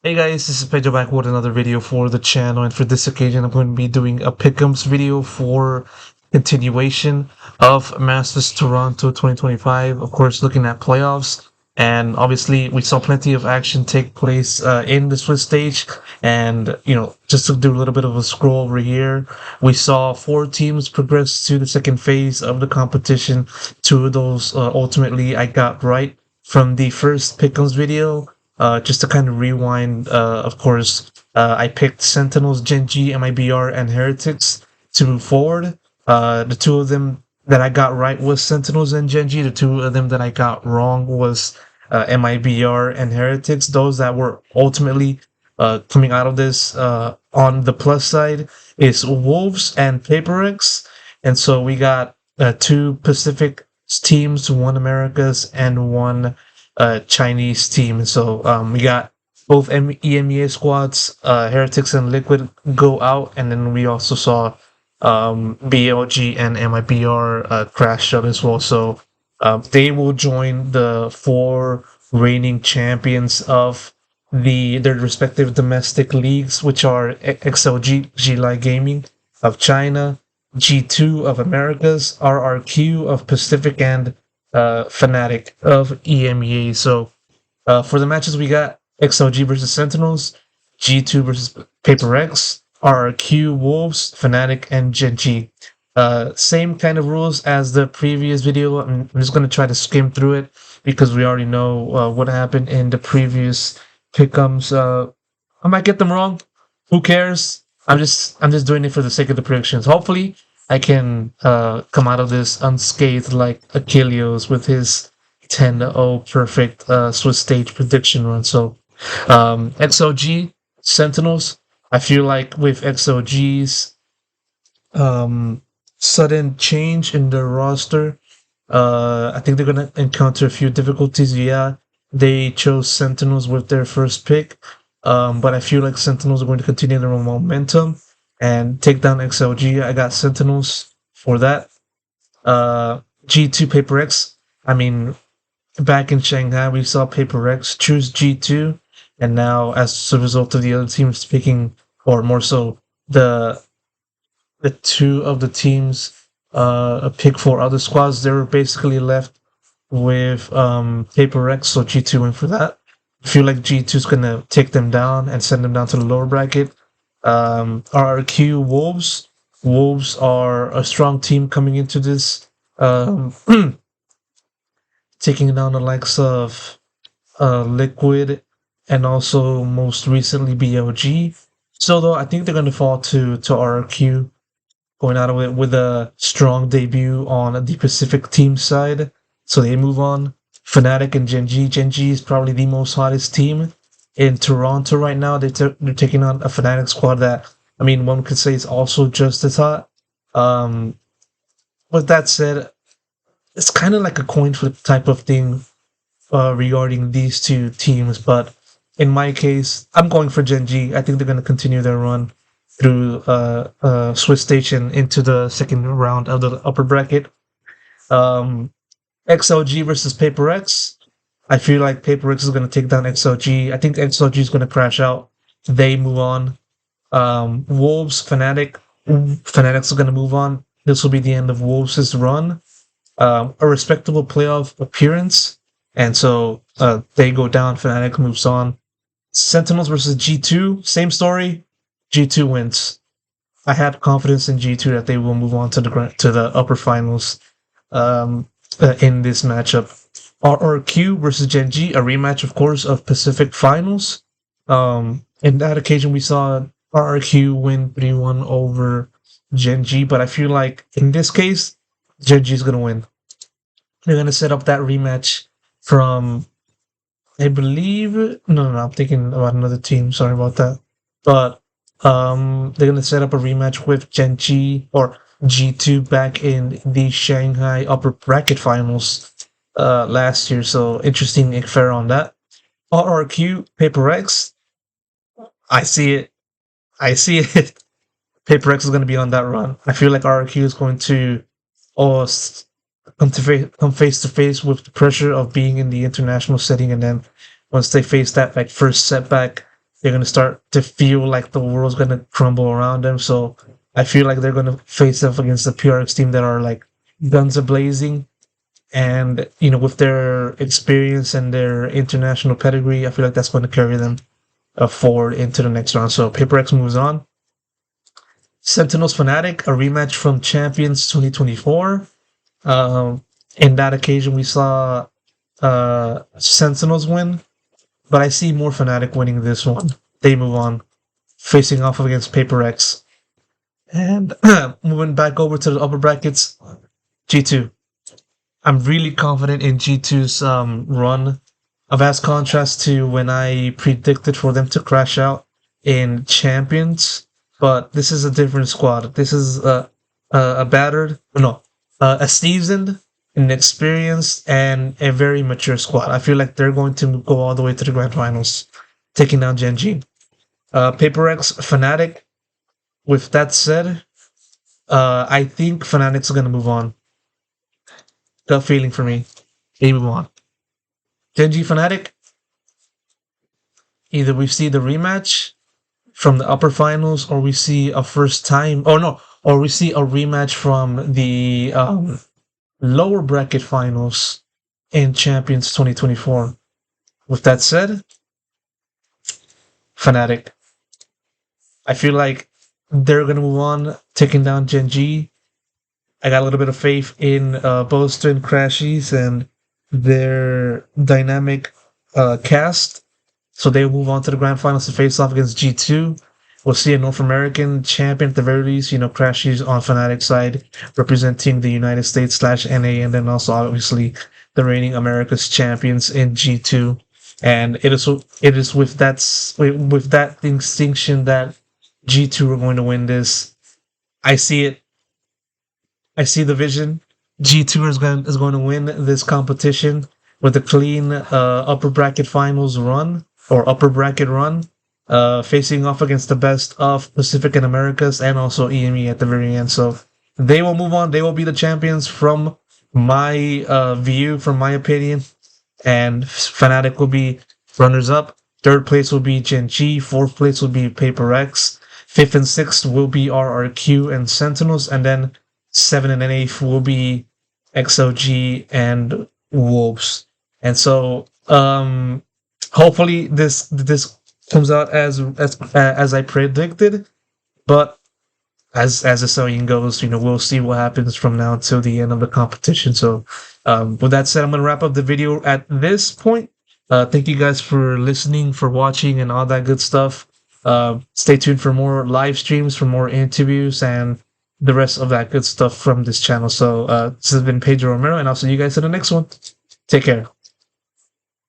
Hey guys, this is Pedro back with another video for the channel, and for this occasion I'm going to be doing a pick'ems video for continuation of Masters Toronto 2025. Of course, looking at playoffs, and obviously we saw plenty of action take place in the Swiss stage. And just to do a little bit of a scroll over here, we saw four teams progress to the second phase of the competition. Two of those ultimately I got right from the first pick'ems video. Just to kind of rewind, of course, I picked Sentinels, Gen.g, MIBR, and Heretics to move forward. The two of them that I got right was Sentinels and Gen.g. The two of them that I got wrong was MIBR and Heretics. Those that were ultimately coming out of this on the plus side is Wolves and PaperX. And so we got two Pacific teams, one Americas, and one Chinese team. So we got both EMEA squads, Heretics and Liquid go out, and then we also saw BLG and MIBR crash out as well. So they will join the four reigning champions of their respective domestic leagues, which are XLG, G-Light Gaming of China, G2 of Americas, RRQ of Pacific, and Fnatic of EMEA. So for the matches, we got XLG versus Sentinels, G2 versus PaperX, RRQ Wolves, Fnatic, and Gen.g. Same kind of rules as the previous video. I'm just going to try to skim through it because we already know what happened in the previous pick'ems. I might get them wrong. Who cares? I'm just doing it for the sake of the predictions. Hopefully, I can come out of this unscathed like Achilles with his 10-0 perfect Swiss stage prediction run. So XOG Sentinels. I feel like with XOG's sudden change in their roster, I think they're gonna encounter a few difficulties. Yeah, they chose Sentinels with their first pick, but I feel like Sentinels are going to continue their momentum and take down XLG. I got Sentinels for that. G2 PaperX. I mean, back in Shanghai, we saw PaperX choose G2, and now as a result of the other teams picking, or more so, the two of the teams pick for other squads, they were basically left with PaperX, so G2 went for that. I feel like G2 is gonna take them down and send them down to the lower bracket. RRQ Wolves. Wolves are a strong team coming into this, taking down the likes of Liquid and also most recently BLG. So though I think they're gonna fall to RRQ, going out of it with a strong debut on the Pacific team side. So they move on. Fnatic and Gen.g. Gen.g is probably the most hottest team in Toronto right now. They're taking on a Fnatic squad that, I mean, one could say is also just as hot. With that said, it's kind of like a coin flip type of thing regarding these two teams. But in my case, I'm going for Gen.g. I think they're going to continue their run through Swiss Station into the second round of the upper bracket. XLG versus PaperX. I feel like PaperX is going to take down XLG. I think XLG is going to crash out. They move on. Wolves, Fnatic. Fnatic's going to move on. This will be the end of Wolves' run. A respectable playoff appearance. And so they go down. Fnatic moves on. Sentinels versus G2. Same story. G2 wins. I had confidence in G2 that they will move on to the upper finals in this matchup. RRQ versus Gen.g, a rematch, of course, of Pacific Finals. In that occasion, we saw RRQ win 3-1 over Gen.g, but I feel like in this case, Gen.g is going to win. They're going to set up that rematch from, I believe, no, I'm thinking about another team. Sorry about that. But they're going to set up a rematch with Gen.g or G2 back in the Shanghai upper bracket finals last year. So interesting affair on that. RRQ, PaperX. I see it. PaperX is going to be on that run. I feel like RRQ is going to come face to face with the pressure of being in the international setting, and then once they face that like first setback, they're gonna start to feel like the world's gonna crumble around them. So I feel like they're gonna face off against the PRX team that are like guns a blazing, and with their experience and their international pedigree, I feel like that's going to carry them forward into the next round. So Paper X moves on. Sentinels Fnatic, a rematch from Champions 2024. In that occasion, we saw Sentinels win, but I see more Fnatic winning this one. They move on, facing off against Paper X. And moving back over to the upper brackets, G2. I'm really confident in G2's run. A vast contrast to when I predicted for them to crash out in Champions, but this is a different squad. This is a seasoned, an experienced, and a very mature squad. I feel like they're going to go all the way to the grand finals, taking down gen.g. Paper X, Fnatic. With that said, I think Fnatic's going to move on. Gut feeling for me. They move on. gen.g Fnatic. Either we see the rematch from the upper finals, or we see a first time. Or we see a rematch from the lower bracket finals in Champions 2024. With that said, Fnatic. I feel like they're gonna move on, taking down gen.g. I got a little bit of faith in Boaster and Crashies and their dynamic cast. So they will move on to the grand finals to face off against G2. We'll see a North American champion at the very least. Crashies on Fnatic side, representing the United States /NA, and then also obviously the reigning America's champions in G2. And it is with that distinction that G2 are going to win this. I see it. I see the vision. G2 is going to win this competition with a clean upper bracket finals run, or upper bracket run, facing off against the best of Pacific and Americas, and also EME at the very end. So they will move on. They will be the champions from my view, from my opinion. And Fnatic will be runners up. Third place will be gen.g. Fourth place will be Paper X. Fifth and sixth will be RRQ and Sentinels, and then 7th and 8th will be XOG and Wolves. And so hopefully this comes out as I predicted, but as the saying goes, we'll see what happens from now until the end of the competition. So with that said, I'm going to wrap up the video at this point. Thank you guys for listening, for watching, and all that good stuff. Stay tuned for more live streams, for more interviews, and the rest of that good stuff from this channel. So this has been Pedro Romero, and I'll see you guys in the next one. Take care.